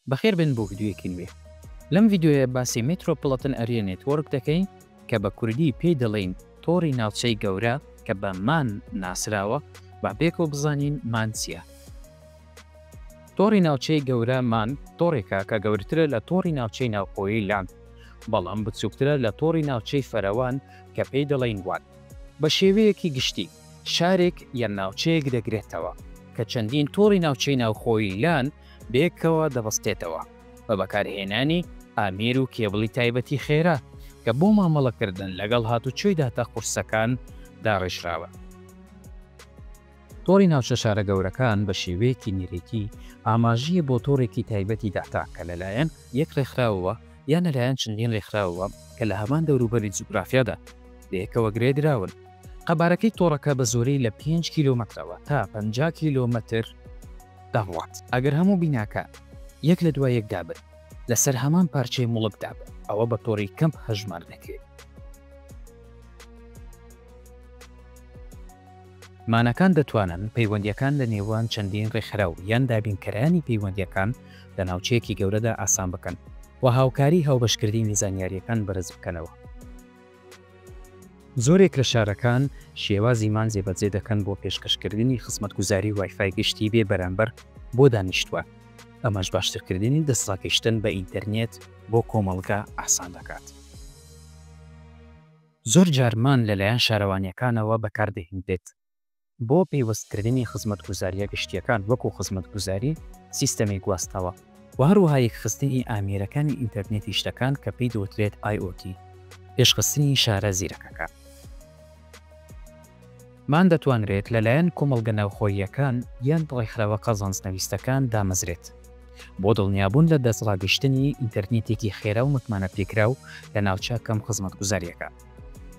بەخێر بن بۆ ڤیدیۆیەکی نوێ. لەم ڤیدیۆیە باسی میترۆپۆلیتن ئەریا نێتوەرک دەکەین کە بە کوردی پێی دەڵێن تۆڕی ناوچەی گەورە کە بە مان ناسراوە با پێکەوە بزانین مان چییە. تۆڕی ناوچەی گەورە مان تۆڕێکە کە گەورەترە لە تۆڕی ناوچەی ناوخۆیی لان، بەڵام بچووکترە لە تۆڕی ناوچەی فەرەوان کە پێی دەڵێن وان. بە شێوەیەکی گشتی شارێک یان ناوچەیەک دەگرێتەوە کە چەندین تۆڕی ناوچەی ناوخۆیی لان بێکەوە دەبەستێتەوە بە بەکارهێنانی ئامێر و کێبڵی تایبەتی خێرا کە بۆ مامەڵەکردن لەگەڵ هاتوچۆی داتا قورسەکان داڕێژراوە. تۆڕی ناوچە شارە گەورەکان بە شێوەیەکی نێرێتی ئاماژەیە بۆ تۆڕێکی تایبەتی داتا کە لەلایەن یەک ڕێکخراوەوە یان لەلایەن چەندین ڕێکخراوەوە کە لە هەمان دەوروبەری جوگرافیادا لەیەکەوە گرێدراون. قەبارەکەی تۆڕەکە بە زۆرەی لە 5 کیلۆمەترەوە تا 50 کیلۆمەتر دەڕوات. ئەگەر هەموو بیناکە یەک لە دوای یەکدا بن لەسەر هەمان پارچەی مڵکدا بن، ئەوە بە تۆڕی کەم هەژمار دەکرێت. مانەکان دەتوانن پەیوەندیەکان لە نێوان چەندین ڕێکخراو یان دابینکەرانی پەیوەندیەکان لە ناوچەیەکی گەورەدا ئاسان بکەن و هاوکاری هاوبەشکردنی زانیاریەکان بەرز بکەنەوە. زۆرێک لە شارەکان شێوازی مان جێبەجێ دەکەن بۆ پێشکەشکردنی خزمەتگوزاری وایفای گشتی بێ بەرامبەر بۆ دانیشتووە. ئەمەش باشترکردنی دەستڕاکێشتن بە ئینتەرنێت بۆ کۆمەڵگە ئاسان دەکات. زۆر جارمان لەلایەن شارەوانیەکانەوە بەکاردەهێنرێت بۆ پێوەستکردنی خزمەتگوزاریە گشتیەکان وەکو خزمەتگوزاری، سیستەمی گواستنەوە و هەروەها یەکخستنی ئامێرەکانی ئینتەرنێتی شتەکان کە پێی دەوترێت IoT، پێشخستنی شارە زیرەکەکان. مان دەتوانرێت لەلایەن کۆمەڵگە ناوخۆییەکان یان ڕێکخراوە قەزانجنەویستەکان دامەزرێت بۆ دڵنیابوون لە دەستڕاگەشتنی ئینتەرنێتێکی خێرا و متمانەپێکراو لە ناوچە کەم خزمەتگوزاریەکە.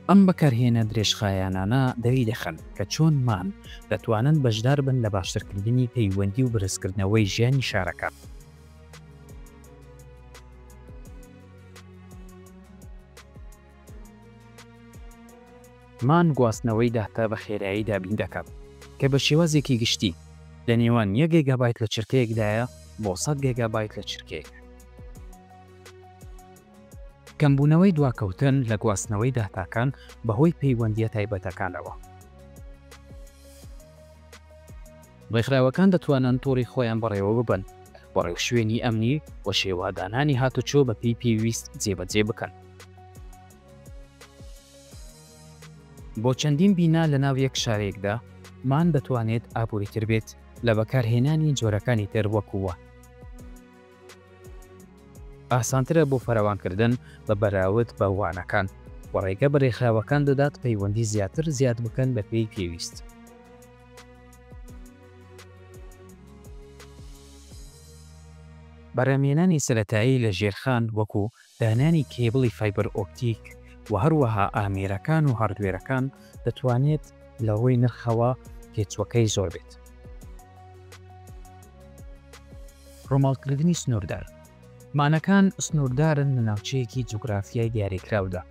ئەم بەکارهێنە درێژخایانانە دەوی دەخەن کە چۆن مان دەتوانن بەشدار بن لە باشترکردنی پەیوەندی و بەرزکردنەوەی ژیانی شارەکە. مان گواستنەوەی داتا بە خێرایی دابین دەکات کە بە شێوازێکی گشتی لە نێوان 1 گیگابایت لە چرکەیەکدایە بۆ 100 گیگابایت لە چرکەیەک. کەمبوونەوەی دواکەوتن لە گواستنەوەی داتاکان بەهۆی پەیوەندیە تایبەتەکانەوە. ڕێکخراوەکان دەتوانن تۆڕی خۆیان بەڕێوە ببن بەڕێو شوێنی ئەمنی و شێوادانانی هاتوچۆ بە پێی پێویست جێبەجێ بکەن. بۆ چەندین بینا لە ناو یەک شارێکدا مان دەتوانێت ئابووریتر بێت لە بەکارهێنانی جۆرەکانی تر وەکووە. ئاسانترە بۆ فەرەوانکردن بە بەراورد بە وانەکان و ڕێگە بە ڕێکخراوەکان دەدات پەیوەندی زیاد بکەن بە پێی پێویست. بەرهەمهێنانی سەرەتایی لە ژێرخان وەکو دانانی کێبڵی فایبەر ئۆپتیک و هەروەها ئامێرەکان و هاردوێرەکان دەتوانێت لەوەی نرخەوە پێچووەکەی زۆر بێت. ڕۆماڵکردنی سنووردار مانەکان سنووردارن لە ناوچەیەکی جوگرافیای دیاریکراودا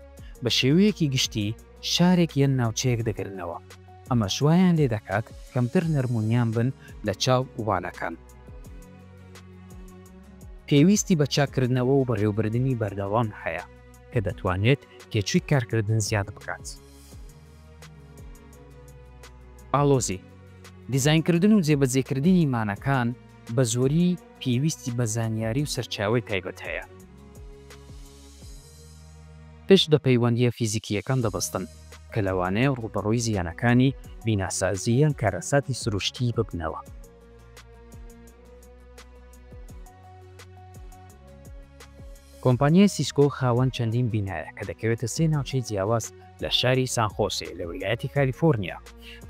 بە شێوەیەکی گشتی شارێک یان ناوچەیەک دەگرنەوە. ئەمە شوایان لێ دەکات کەمتر نەرمونیان بن لە چاو وانەکان. پێویستی بە چاکردنەوە و بەڕێوەبردننی بەردەوام هەیە کە دەتوانێت کێچووی کارکردن زیاد بکات. ئالۆزی دیزاینکردن و جێبەجێکردنی مانەکان بە زۆری پێویستی بە زانیاری و سەرچاوی تایبەت هەیە. پێش دە پەیوەندیە فیزیکیەکان دەبەستن کە لەوانەیە ڕوبەڕووی زیانەکانی بیناسازی یان کارەساتی سروشتی ببنەوە. کۆمپانیای سیسکۆ خاوەن چەندین بینایە کە دەکەوێتە 3 ناوچەی جیاواز لە شاری سانخۆسێ لە ویلایەتی کالیفۆرنیا.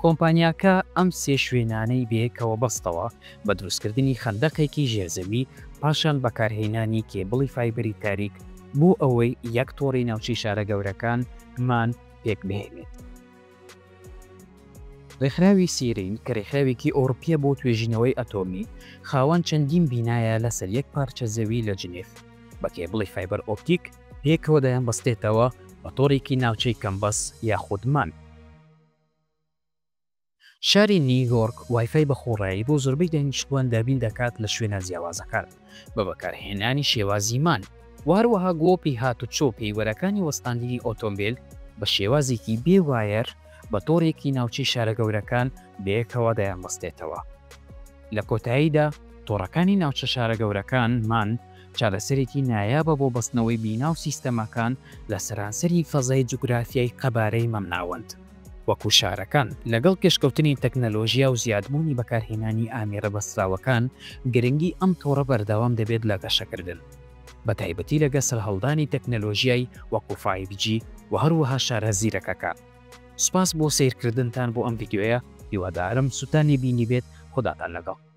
کۆمپانیاکە ئەم 3 شوێنانەی بەیەکەوە بەستەوە بە دروستکردنی خەندەقێکی ژێرزەوی پاشان بەکارهێنانی کێبڵی فایبەری تاریک بۆ ئەوەی یەک تۆڕی ناوچەی شارە گەورەکان مان پێک بهێنێت. ڕێکخراوی سیرین کە ڕێکخراوێکی ئۆروپیە بۆ توێژینەوەی ئەتۆمی خاوەن چەندین بینایە لەسەر یەک پارچە زەوی لە جنێف بە کێبڵی فایبەر ئۆپتیک پێکەوە دەیان بەستێتەوە بە تۆڕێکی ناوچەی کەمبەس یاخود مان. شاری نیویۆرک وایفای بەخۆڕایی بۆ زۆربەی دانیشتوان دابین دەکات لە شوێنە جیاوازەکان بە بەکارهێنانی شێوازیمان وهروەها گۆپی هاتوچۆ پەیوەرەکانی وەستاندنی ئۆتۆمبیل بە شێوازێکی بێوایر بە تۆڕێکی ناوچەی شارە گەورەکان بەیەکەوە دەیانبەستێتەوە. لە کۆتاییدا تۆڕەکانی ناوچە شارە گەورەکانمان چارەسەرێکی نایابە بۆ بەستنەوەی بیناو سیستەمەکان لە سەرانسەری فەزای جوگرافیای قەبارەی مەمناوەند وەکو شارەکان لەگەڵ پێشکەوتنی تەکنەلۆژیا و زیادبوونی بەکارهێنانی ئامێرە بەستراوەکان گرنگی ئەم تۆڕە بەردەوام دەبێت لە گەشەکردن بە تایبەتی لەگە سەرهەڵدانی تەکنەلۆژیای وەکو 5G و هەروەها شارە زیرەکەکان. سوپاس بۆ سیرکردنتان بۆ ئەم ڤیدیۆیە، هیوادارم سوتانی بینی بێت. خوداتان لەگەڵ.